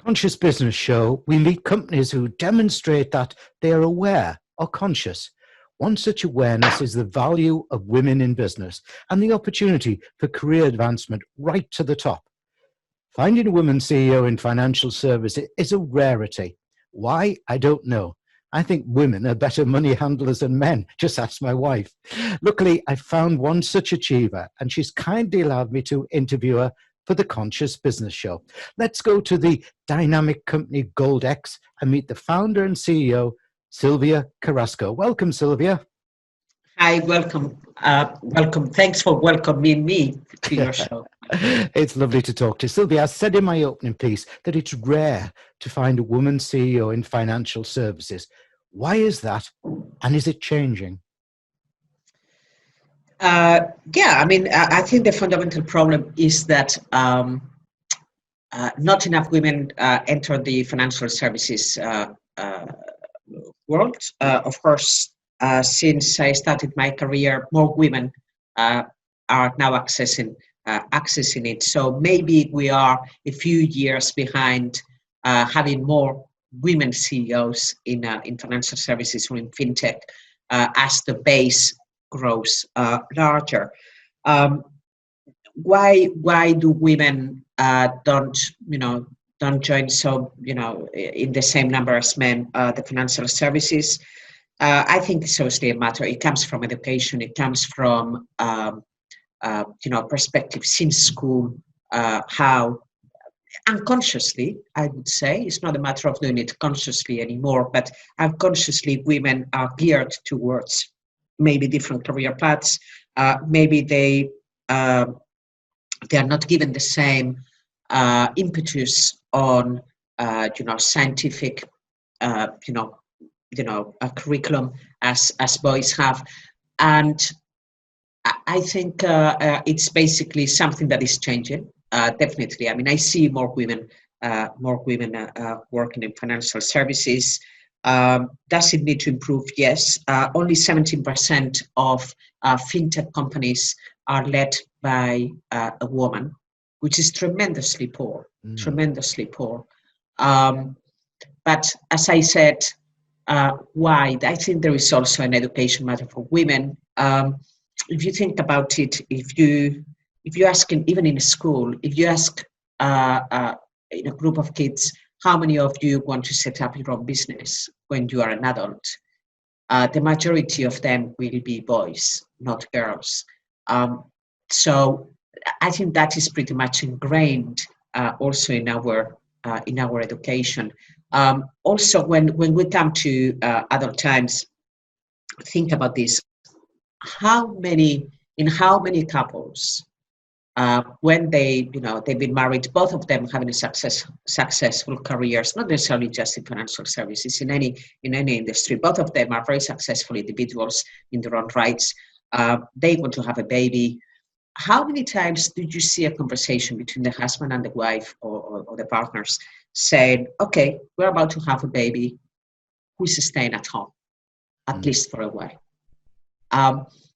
Conscious Business Show, we meet companies who demonstrate that they are aware or conscious. One such awareness is the value of women in business and the opportunity for career advancement right to the top. Finding a woman CEO in financial services is a rarity. Why? I don't know. I think women are better money handlers than men. Just ask my wife. Luckily, I found one such achiever, and she's kindly allowed me to interview her for the Conscious Business Show. Let's go to the dynamic company Goldex and meet the founder and CEO, Sylvia Carrasco. Welcome, Sylvia. Hi, welcome. Welcome. Thanks for welcoming me to your show. It's lovely to talk to you. Sylvia, I said in my opening piece that it's rare to find a woman CEO in financial services. Why is that? And is it changing? I think the fundamental problem is that not enough women enter the financial services world. Of course, since I started my career, more women are now accessing it. So maybe we are a few years behind having more women CEOs in financial services or in fintech as the base grows larger. Why do women don't join in the same number as men the financial services? I think it's obviously a matter. It comes from education. It comes from perspective since school. How unconsciously, I would say, it's not a matter of doing it consciously anymore, but unconsciously women are geared towards maybe different career paths. Maybe they are not given the same impetus on scientific a curriculum as boys have, and I think it's basically something that is changing. Definitely, I mean, I see more women working in financial services. Does it need to improve? Yes. Only 17% of fintech companies are led by a woman, which is tremendously poor. Tremendously poor. But as I said, why? I think there is also an education matter for women. If you think about it, if you ask even in a school, if you ask in a group of kids, how many of you want to set up your own business when you are an adult? The majority of them will be boys, not girls. So I think that is pretty much ingrained also in our education. Also, when we come to adult times, think about this: in how many couples, when they've been married, both of them having successful careers, not necessarily just in financial services, in any industry, both of them are very successful individuals in their own rights. They want to have a baby. How many times did you see a conversation between the husband and the wife or the partners saying, okay, we're about to have a baby, who's staying at home, at least for a while?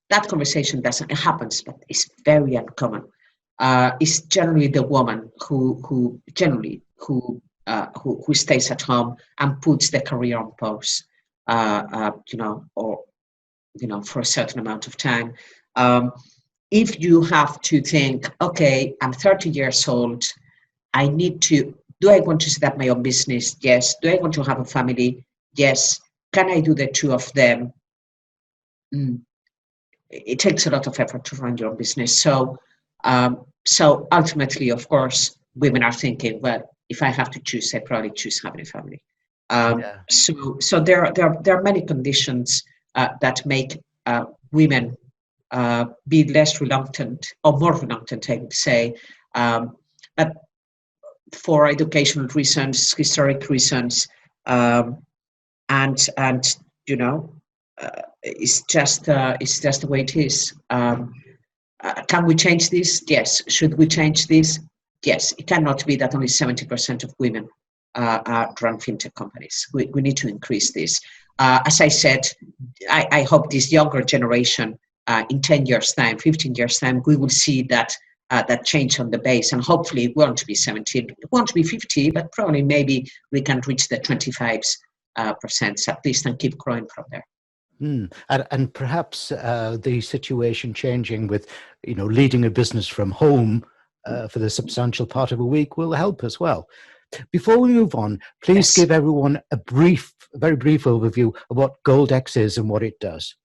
That conversation it happens, but it's very uncommon. It's generally the woman who stays at home and puts the career on pause, for a certain amount of time. If you have to think, okay, I'm 30 years old, do I want to set up my own business? Yes. Do I want to have a family? Yes. Can I do the two of them? It takes a lot of effort to run your own business. So ultimately, of course, women are thinking, well, if I have to choose, I probably choose having a family. So there are many conditions that make women be less reluctant, or more reluctant, I would say, but for educational reasons, historic reasons, it's just the way it is. Can we change this? Yes. Should we change this? Yes. It cannot be that only 70% of women run fintech companies. We need to increase this. As I said, I hope this younger generation, in 10 years' time, 15 years' time, we will see that that change on the base, and hopefully it won't be 70, it won't be 50, but probably maybe we can reach the 25% at least and keep growing from there. And perhaps the situation changing with, leading a business from home for the substantial part of a week will help as well. Before we move on, please give everyone a very brief overview of what Goldex is and what it does.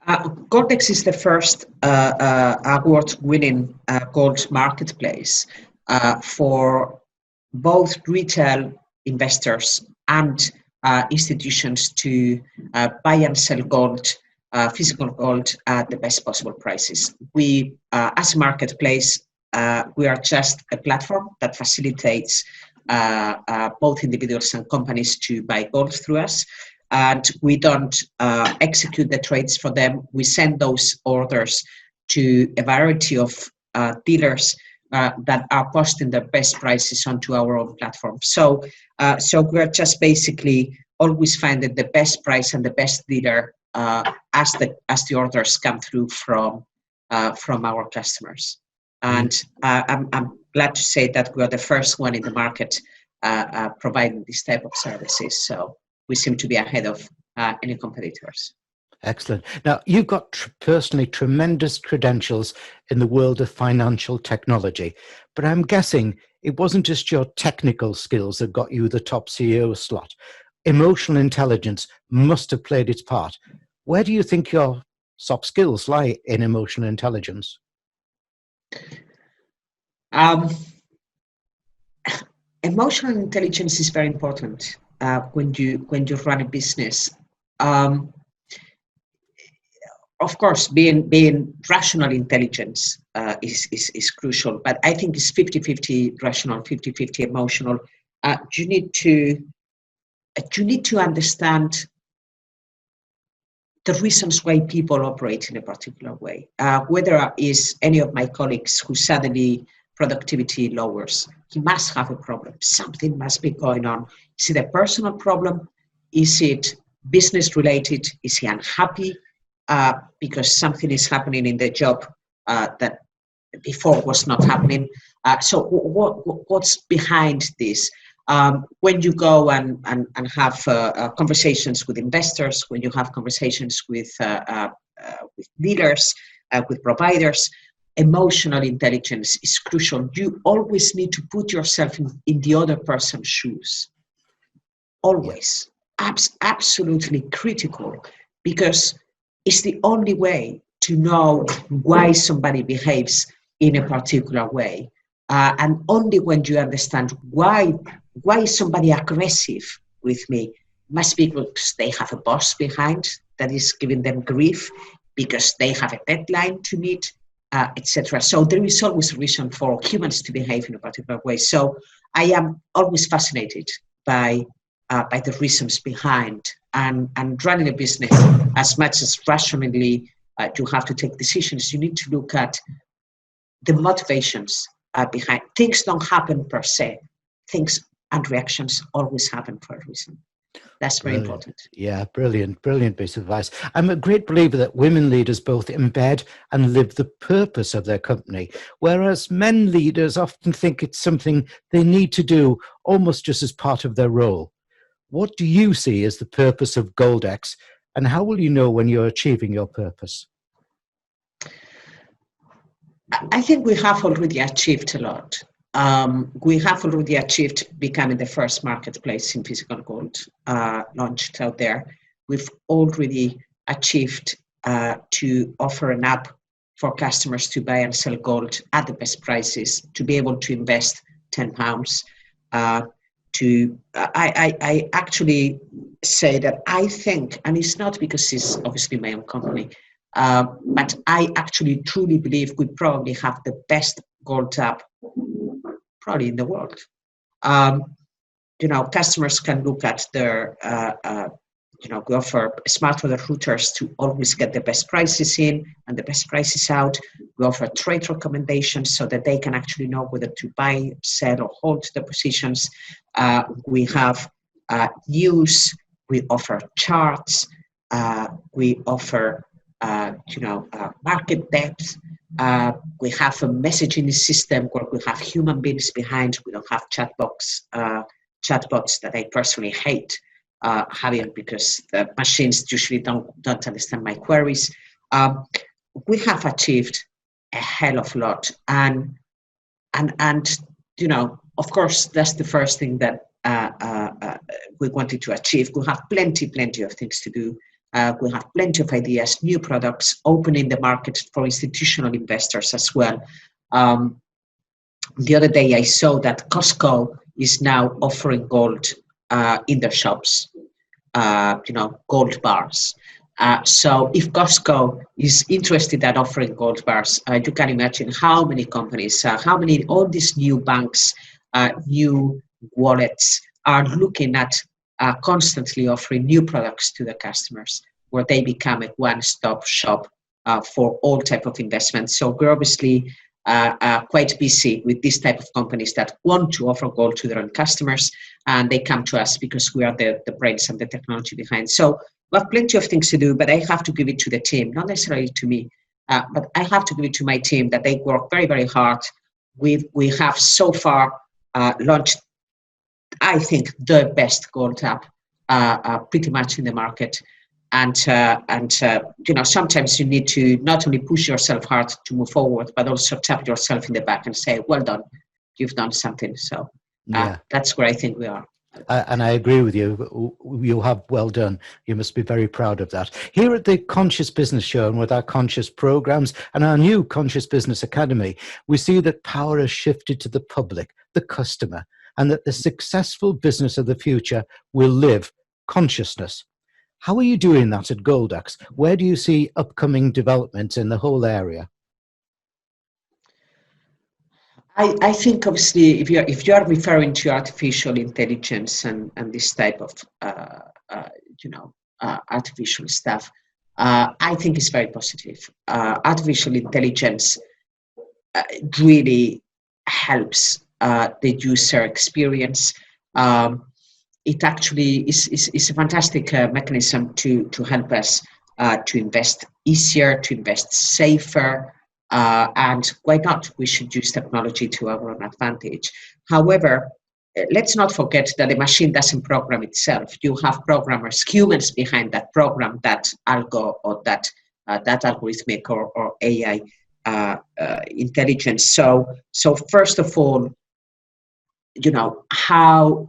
Goldex is the first award-winning gold marketplace for both retail investors and institutions to buy and sell gold, physical gold, at the best possible prices. We, as a marketplace, we are just a platform that facilitates both individuals and companies to buy gold through us. And we don't execute the trades for them. We send those orders to a variety of dealers that are posting their best prices onto our own platform. So we're just basically always finding the best price and the best dealer as the orders come through from our customers. And I'm glad to say that we are the first one in the market providing this type of services. So we seem to be ahead of any competitors. Excellent. Now, you've got personally tremendous credentials in the world of financial technology, but I'm guessing it wasn't just your technical skills that got you the top CEO slot. Emotional intelligence must have played its part. Where do you think your soft skills lie in emotional intelligence? Emotional intelligence is very important when you run a business. Of course, being rational intelligence is crucial, but I think it's 50-50 rational, 50-50 emotional. You need to understand the reasons why people operate in a particular way. Whether is any of my colleagues who suddenly productivity lowers, he must have a problem. Something must be going on. Is it a personal problem? Is it business related? Is he unhappy because something is happening in the job that before was not happening? So what's behind this? When you go and have conversations with investors, when you have conversations with leaders, with providers, emotional intelligence is crucial. You always need to put yourself in the other person's shoes. Always. Absolutely critical, because it's the only way to know why somebody behaves in a particular way. And only when you understand why is somebody aggressive with me, must be because they have a boss behind that is giving them grief, because they have a deadline to meet, etc. So there is always a reason for humans to behave in a particular way. So I am always fascinated by the reasons behind, and running a business, as much as rationally you have to take decisions, you need to look at the motivations behind. Things don't happen per se. Things and reactions always happen for a reason. That's very important. Yeah, brilliant piece of advice. I'm a great believer that women leaders both embed and live the purpose of their company, whereas men leaders often think it's something they need to do almost just as part of their role. What do you see as the purpose of Goldex, and how will you know when you're achieving your purpose? I think we have already achieved a lot. We have already achieved becoming the first marketplace in physical gold launched out there. We've already achieved to offer an app for customers to buy and sell gold at the best prices, to be able to invest £10. I actually say that I think, and it's not because it's obviously my own company, but I actually truly believe we probably have the best gold app probably in the world. Customers can look at their, we offer smart order routers to always get the best prices in and the best prices out. We offer trade recommendations so that they can actually know whether to buy, sell, or hold the positions. We have news. We offer charts. We offer, market depth. We have a messaging system where we have human beings behind. We don't have chatbots that I personally hate having, because the machines usually don't understand my queries. We have achieved a hell of a lot, and you know, of course, that's the first thing that we wanted to achieve. We have plenty of things to do. We have plenty of ideas, new products, opening the market for institutional investors as well. The other day I saw that Costco is now offering gold in their shops, gold bars. So if Costco is interested in offering gold bars, you can imagine how many companies, all these new banks, new wallets are looking at constantly offering new products to the customers, where they become a one-stop shop for all type of investments. So we're obviously quite busy with this type of companies that want to offer gold to their own customers, and they come to us because we are the brains and the technology behind. So we have plenty of things to do, but I have to give it to the team, not necessarily to me, but I have to give it to my team, that they work very, very hard. We have so far launched, I think, the best gold app pretty much in the market. And sometimes you need to not only push yourself hard to move forward, but also tap yourself in the back and say, well done, you've done something. So that's where I think we are. And I agree with you. You have well done. You must be very proud of that. Here at the Conscious Business Show, and with our conscious programs and our new Conscious Business Academy, we see that power has shifted to the public, the customer, and that the successful business of the future will live consciousness. How are you doing that at Goldex? Where do you see upcoming developments in the whole area? I think, obviously, if you are referring to artificial intelligence and this type of artificial stuff, I think it's very positive. Artificial intelligence really helps the user experience. It actually is a fantastic mechanism to help us to invest easier, to invest safer. And why not? We should use technology to our own advantage. However, let's not forget that the machine doesn't program itself. You have programmers, humans behind that program, that algo, or that algorithmic or AI intelligence. So first of all, how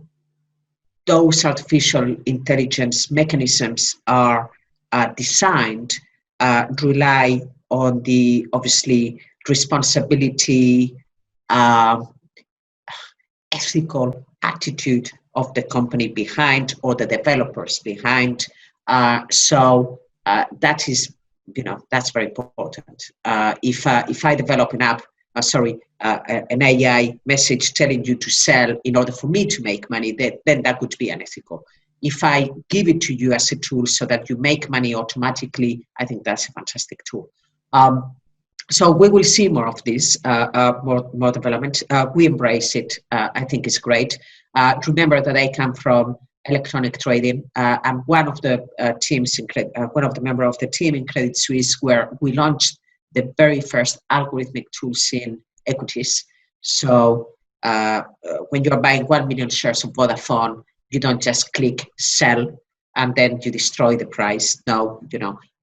those artificial intelligence mechanisms are designed rely on the, obviously, responsibility, ethical attitude of the company behind, or the developers behind. So that is, that's very important. If I develop an app, an AI message telling you to sell in order for me to make money, then that would be unethical. If I give it to you as a tool so that you make money automatically, I think that's a fantastic tool. So we will see more of this, more development. We embrace it. I think it's great. Remember that I come from electronic trading. I'm one of the one of the members of the team in Credit Suisse, where we launched the very first algorithmic tools in equities. So when you're buying 1 million shares of Vodafone, you don't just click sell and then you destroy the price. No,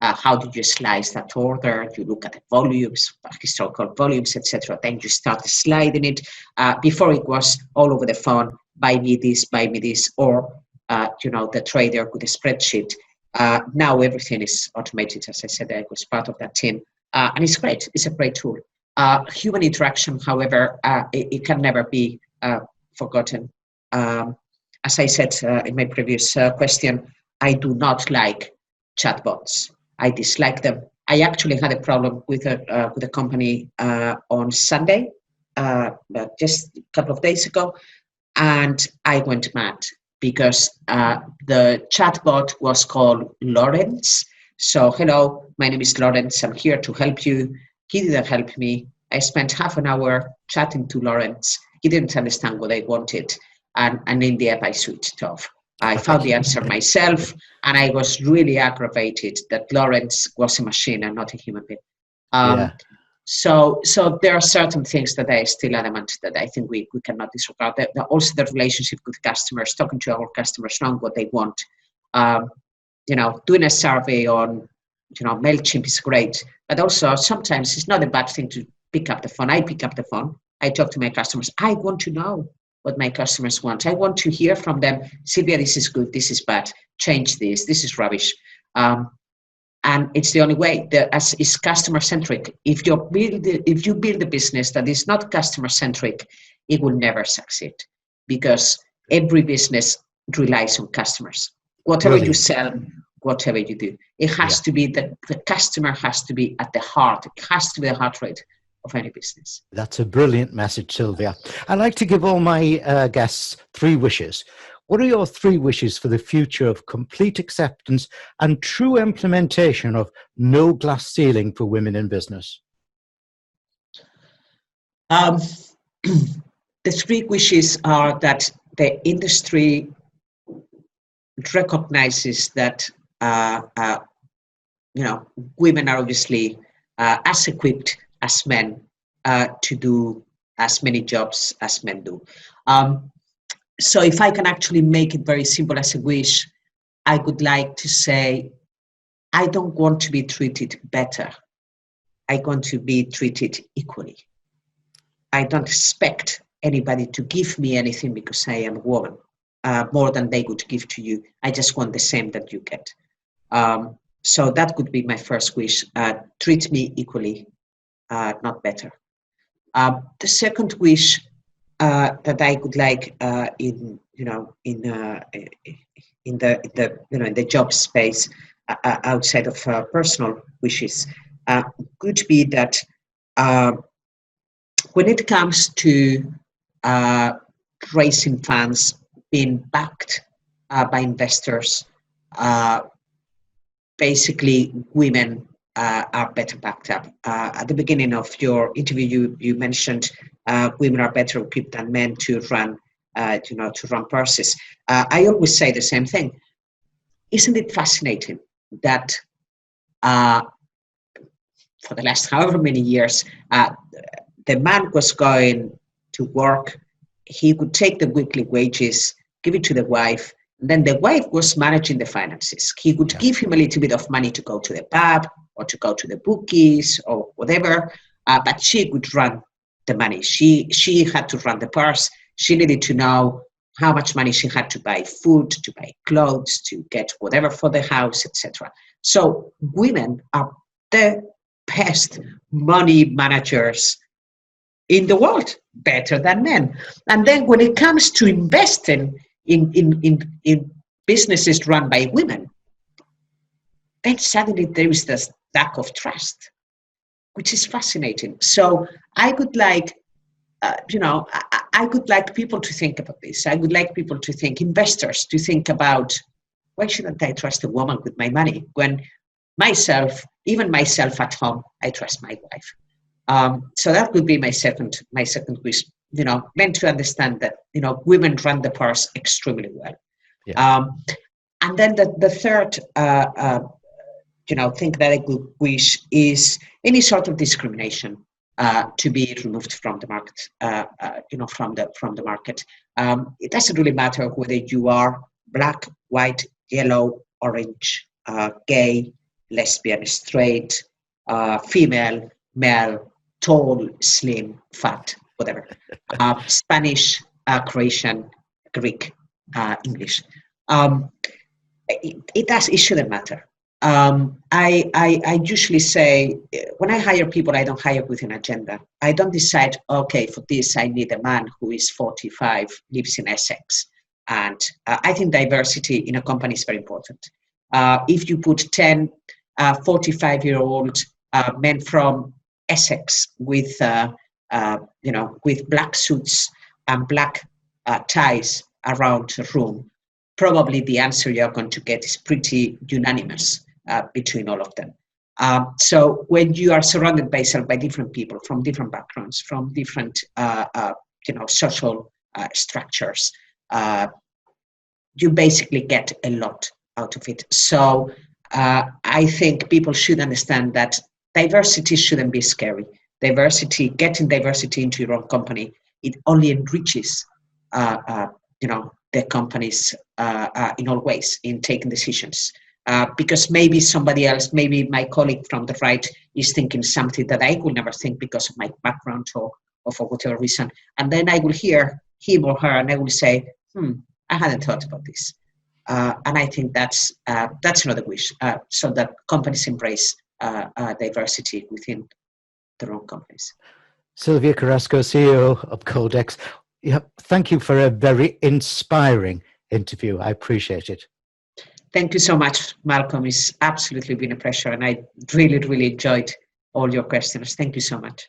how do you slice that order? You look at the volumes, historical volumes, etc. Then you start sliding it. Before it was all over the phone, buy me this, or the trader with a spreadsheet. Now everything is automated. As I said, I was part of that team, and it's great. It's a great tool. Human interaction, however, it can never be forgotten. As I said in my previous question, I do not like chatbots. I dislike them. I actually had a problem with a company on Sunday, just a couple of days ago, and I went mad because the chatbot was called Lawrence. So, hello, my name is Lawrence. I'm here to help you. He didn't help me. I spent half an hour chatting to Lawrence. He didn't understand what I wanted. And in the end, I switched off. I found the answer myself, and I was really aggravated that Lawrence was a machine and not a human being. So there are certain things that I still adamant that I think we cannot disregard. Also the relationship with customers, talking to our customers, knowing what they want. Doing a survey on, MailChimp is great, but also sometimes it's not a bad thing to pick up the phone. I pick up the phone. I talk to my customers. I want to know what my customers want. I want to hear from them, Sylvia, this is good, this is bad, change this is rubbish. And it's the only way. As is customer centric. If you build a business that is not customer centric, it will never succeed, because every business relies on customers. Whatever you sell, whatever you do, it has to be the customer has to be at the heart. It has to be the heart rate of any business. That's a brilliant message, Sylvia. I like to give all my guests 3 wishes. What are your 3 wishes for the future of complete acceptance and true implementation of no glass ceiling for women in business? The 3 wishes are that the industry recognizes that women are obviously as equipped as men to do as many jobs as men do. So if I can actually make it very simple as a wish, I would like to say, I don't want to be treated better. I want to be treated equally. I don't expect anybody to give me anything because I am a woman, more than they would give to you. I just want the same that you get. So that would be my first wish. Treat me equally, not better. The second wish that I would like in the job space outside of personal wishes could be that when it comes to raising funds, being backed by investors, basically women are better backed up. At the beginning of your interview, you mentioned women are better equipped than men to run, to run purses. I always say the same thing. Isn't it fascinating that for the last however many years, the man was going to work, he would take the weekly wages, give it to the wife, and then the wife was managing the finances. He would give him a little bit of money to go to the pub or to go to the bookies or whatever, but she would run the money. She had to run the purse. She needed to know how much money she had to buy food, to buy clothes, to get whatever for the house, etc. So women are the best money managers in the world, better than men. And then when it comes to investing in businesses run by women, then suddenly there is this lack of trust, which is fascinating. So I would like, I would like people to think about this. I would like people to think, investors, to think about, why shouldn't I trust a woman with my money when even myself at home, I trust my wife. So that would be my second wish. Men to understand that women run the purse extremely well. Yeah. And then the third thing that I could wish is any sort of discrimination to be removed from the market. From the market. It doesn't really matter whether you are black, white, yellow, orange, gay, lesbian, straight, female, male, tall, slim, fat, whatever. Spanish, Croatian, Greek, English. It shouldn't matter. I usually say, when I hire people, I don't hire with an agenda. I don't decide, okay, for this I need a man who is 45, lives in Essex. And I think diversity in a company is very important. If you put 10 45-year-old men from Essex with black suits and black ties around the room, probably the answer you're going to get is pretty unanimous between all of them. So when you are surrounded by different people from different backgrounds, from different social structures, you basically get a lot out of it. So I think people should understand that diversity shouldn't be scary. diversity, getting diversity into your own company, it only enriches, the companies in all ways in taking decisions. Because maybe somebody else, maybe my colleague from the right is thinking something that I will never think because of my background or for whatever reason. And then I will hear him or her and I will say, I hadn't thought about this. And I think that's another wish, so that companies embrace diversity within their own companies. Sylvia Carrasco, CEO of Goldex, thank you for a very inspiring interview. I appreciate it. Thank you so much, Malcolm. It's absolutely been a pleasure, and I really, really enjoyed all your questions. Thank you so much.